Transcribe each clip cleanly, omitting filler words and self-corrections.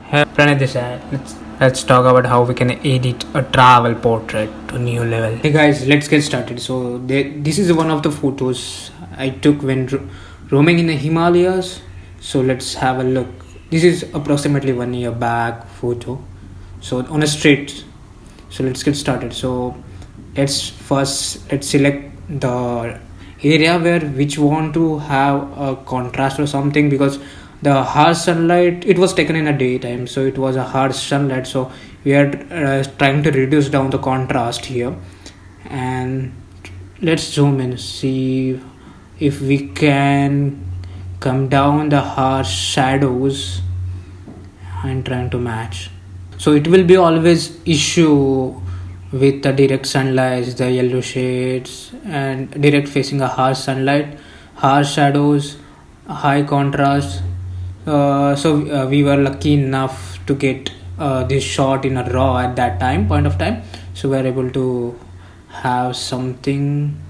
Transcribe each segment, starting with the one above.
Hey, Pranay this side. Let's talk about how we can edit a travel portrait to new level. Hey guys, let's get started. So this is one of the photos I took when roaming in the Himalayas. So let's have a look. This is approximately 1 year back photo. So on a street. So let's get started. So let's select the area where which want to have a contrast or something, because the harsh sunlight, it was taken in a daytime, so it was a harsh sunlight. So we are trying to reduce down the contrast here, and let's zoom in, see if we can come down the harsh shadows and trying to match. So it will be always issue with the direct sunlight, the yellow shades, and direct facing a harsh sunlight, harsh shadows, high contrast. We were lucky enough to get this shot in a raw at that point of time. So we are able to have something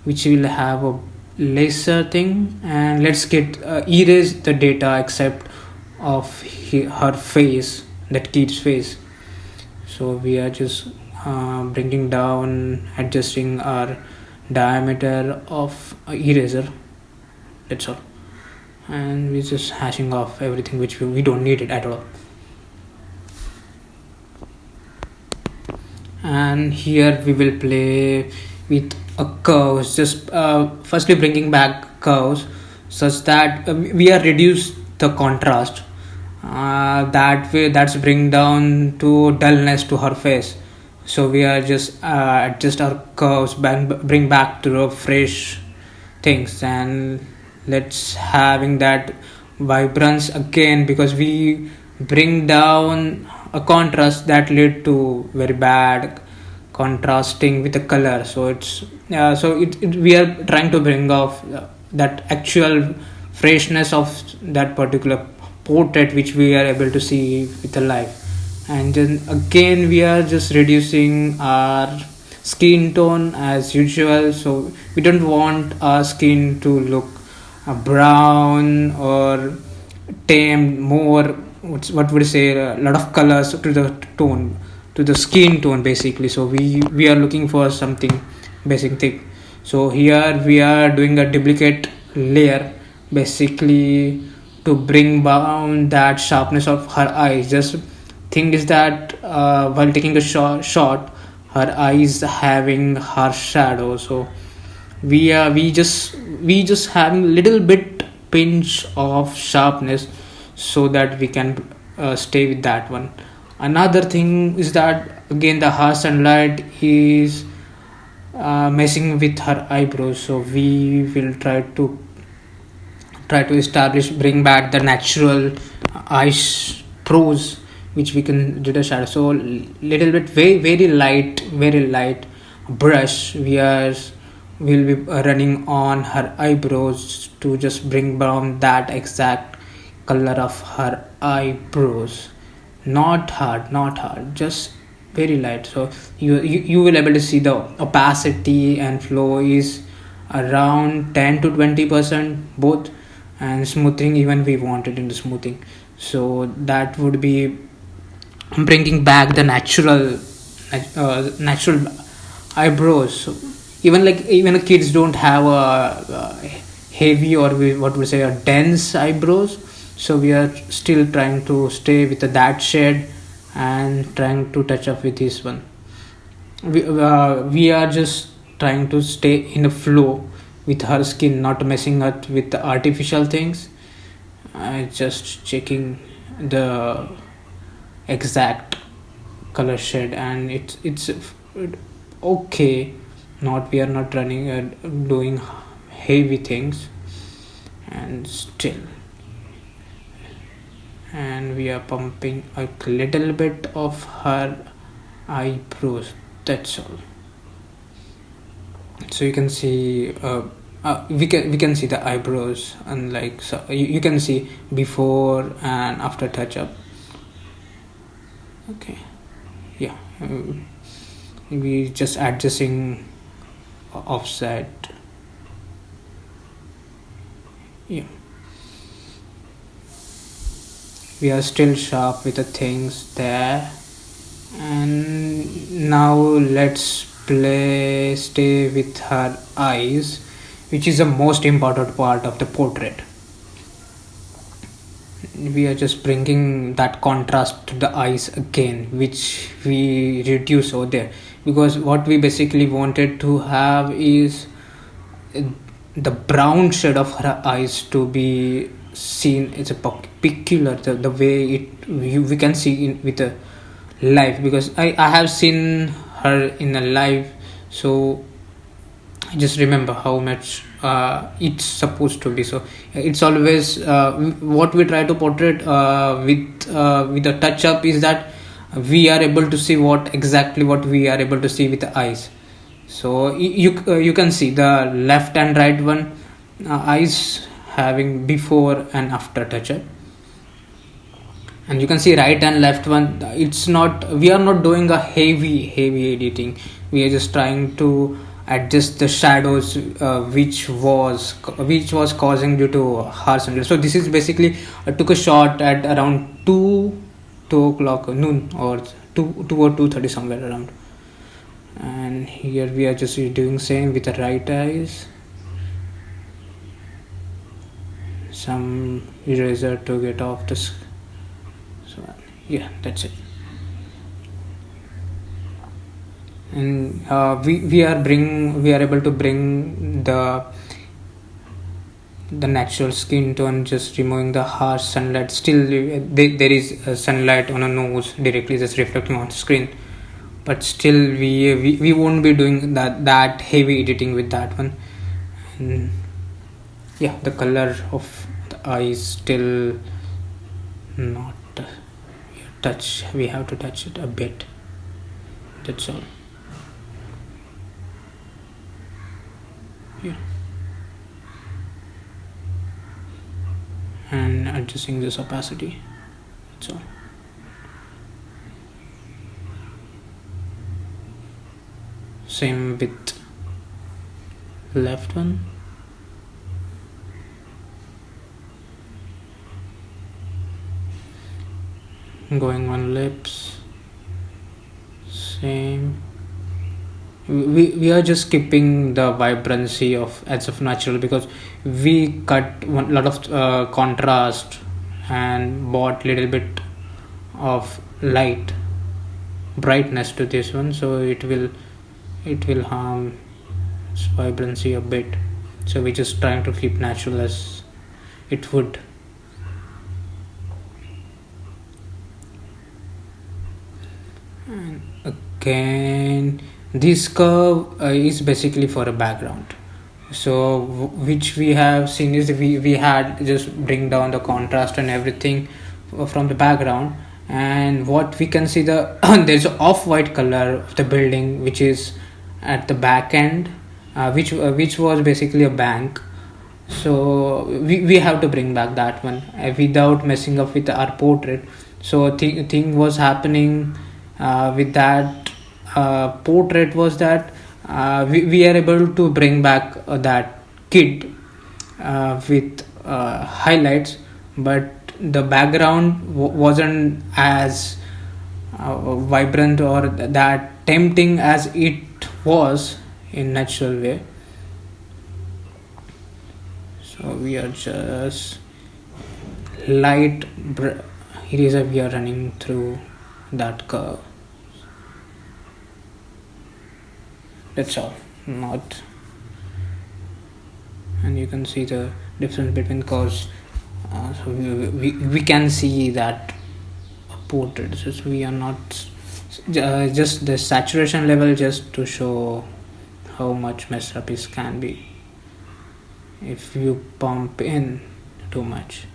which will have a lesser thing, and let's get erase the data except of her face, that kid's face. So we are just bringing down, adjusting our diameter of eraser, that's all, and we're just hashing off everything which we don't need it at all. And here we will play with a curves, just firstly bringing back curves such that we are reduce the contrast, that way that's bring down to dullness to her face. So we are just adjust our curves back, bring back to the fresh things, and let's having that vibrance again, because we bring down a contrast that lead to very bad contrasting with the color. So we are trying to bring off that actual freshness of that particular portrait which we are able to see with the light. And then again we are just reducing our skin tone as usual, so we don't want our skin to look brown or tamed more. What would you say, a lot of colors to the tone, to the skin tone basically. So we are looking for something basic thing. So here we are doing a duplicate layer basically to bring down that sharpness of her eyes. Just thing is that while taking a shot, her eyes having harsh shadow. So we just having little bit pinch of sharpness so that we can stay with that one. Another thing is that again the harsh sunlight is messing with her eyebrows, so we will try to establish, bring back the natural eyes pros which we can do the shadow. So little bit very light brush will be running on her eyebrows to just bring down that exact color of her eyebrows. Not hard, just very light. So you will able to see the opacity and flow is around 10 to 20% both, and smoothing even we wanted in the smoothing. So that would be bringing back the natural eyebrows. So even the kids don't have a heavy, or what we say, a dense eyebrows. So we are still trying to stay with that shade and trying to touch up with this one. We are just trying to stay in a flow with her skin, not messing up with the artificial things. Just checking the exact color shade, and it's okay. Not we are not running doing heavy things, and still, and we are pumping a little bit of her eyebrows, that's all. So you can see we can see the eyebrows, and like, so you can see before and after touch up. Okay, yeah, we just adjusting offset, yeah. we are still sharp with the things there. And now let's stay with her eyes, which is the most important part of the portrait. We are just bringing that contrast to the eyes again, which we reduce over there, because what we basically wanted to have is the brown shade of her eyes to be seen as a peculiar, the way we can see in with a live, because I have seen her in a live, so I just remember how much it's supposed to be. So it's always what we try to portray with a touch up is that we are able to see what we are able to see with the eyes. So you can see the left and right one eyes having before and after touch up, and you can see right and left one. It's not, we are not doing a heavy editing. We are just trying to adjust the shadows which was causing due to harsh sunlight. So this is basically I took a shot at around 2 o'clock noon, or 2 or 2:30 somewhere around. And here we are just doing same with the right eyes, some eraser to get off this. So yeah, that's it. And we are able to bring the natural skin tone, just removing the harsh sunlight. Still there is sunlight on a nose directly just reflecting on screen, but still we won't be doing that heavy editing with that one. And yeah, the color of the eye is still not we have to touch it a bit, that's all. Yeah, and adjusting this opacity, that's all. Same with left one. Going on lips, same. We are just skipping the vibrancy of edge of natural, because we cut a lot of contrast and brought little bit of light brightness to this one, so it will harm its vibrancy a bit. So we're just trying to keep natural as it would. And again, this curve is basically for a background. So which we have seen is we had just bring down the contrast and everything from the background, and what we can see there's an off-white color of the building which is at the back end, which was basically a bank. So we have to bring back that one without messing up with our portrait. So thing was happening with that portrait was that we are able to bring back that kid with highlights, but the background wasn't as vibrant or that tempting as it was in natural way. So we are just light eraser we are running through that curve, that's all. Not, and you can see the difference between curves. So we can see that portrait, so we are not just the saturation level, just to show how much messed up it can be if you pump in too much.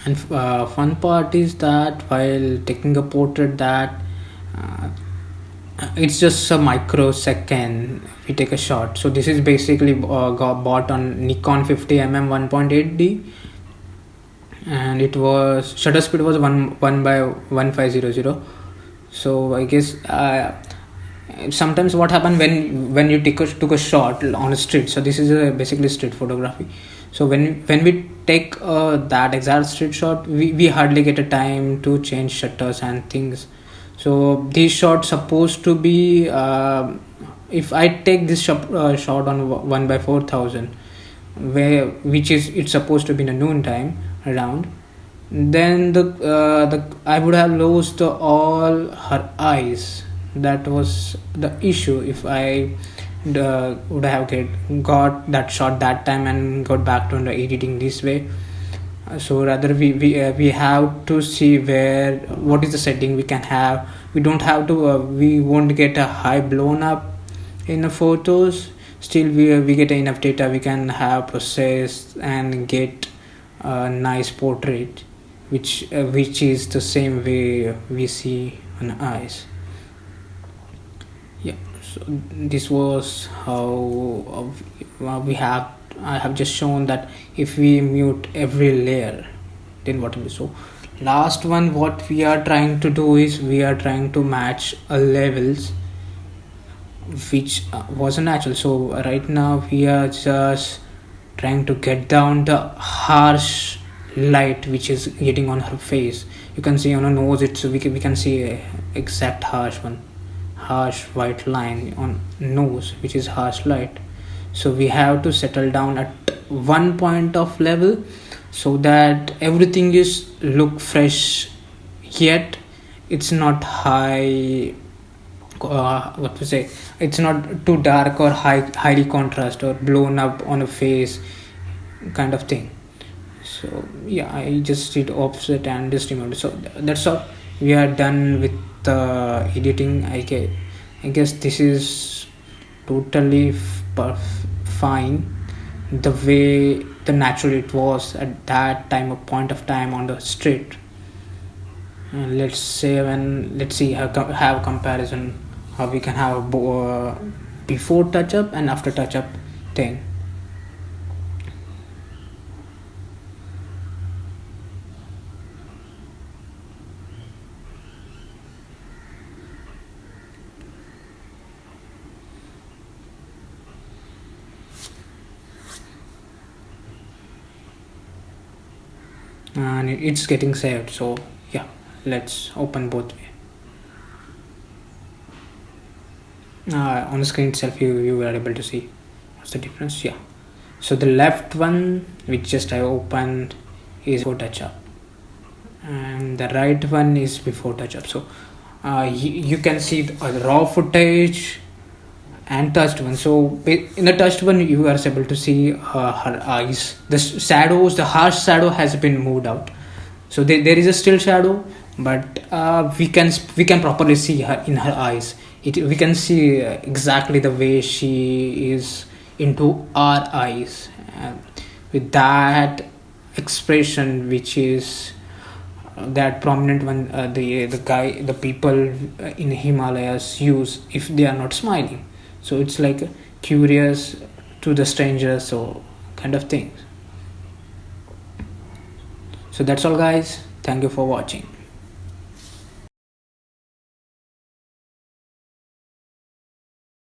And fun part is that while taking a portrait, that it's just a microsecond we take a shot. So this is basically got bought on Nikon 50mm 1.8D, and it was shutter speed was 1/1500. So I guess Sometimes what happened when you took a shot on a street, so this is basically street photography. So when we take that exact street shot, we hardly get a time to change shutters and things. So these shots supposed to be if I take this shot on 1/4000, which is it's supposed to be in a noon time around, then the I would have lost all her eyes. That was the issue. If I would have got that shot that time and got back to the editing this way. So rather we have to see what is the setting we can have. We don't have to we won't get a high blown up in the photos. Still we get enough data, we can have process and get a nice portrait which is the same way we see on eyes. Yeah, so this was how we have I have just shown that if we mute every layer, then what will be. So last one, what we are trying to do is we are trying to match a levels which wasn't natural. So right now we are just trying to get down the harsh light which is getting on her face. You can see on her nose, we can see a exact harsh white line on nose, which is harsh light. So we have to settle down at one point of level so that everything is look fresh, yet it's not high, what to say, it's not too dark or highly contrast or blown up on a face kind of thing. So yeah, I just did offset and just removed. So that's all, we are done with the editing. I guess this is totally fine, the way the natural it was at that time, a point of time on the street. And let's see have comparison, how we can have before touch up and after touch up thing. And it's getting saved. So yeah, let's open both way. On the screen itself you were able to see what's the difference. Yeah, so the left one which just I opened is before touch up, and the right one is before touch up. So you can see the raw footage and touched one. So in the touched one you are able to see her eyes, the shadows, the harsh shadow has been moved out. So there is a still shadow, but we can properly see her in her eyes. We can see exactly the way she is into our eyes, with that expression which is that prominent one, the people in Himalayas use if they are not smiling. So it's like curious to the stranger, so kind of thing. So that's all guys, thank you for watching.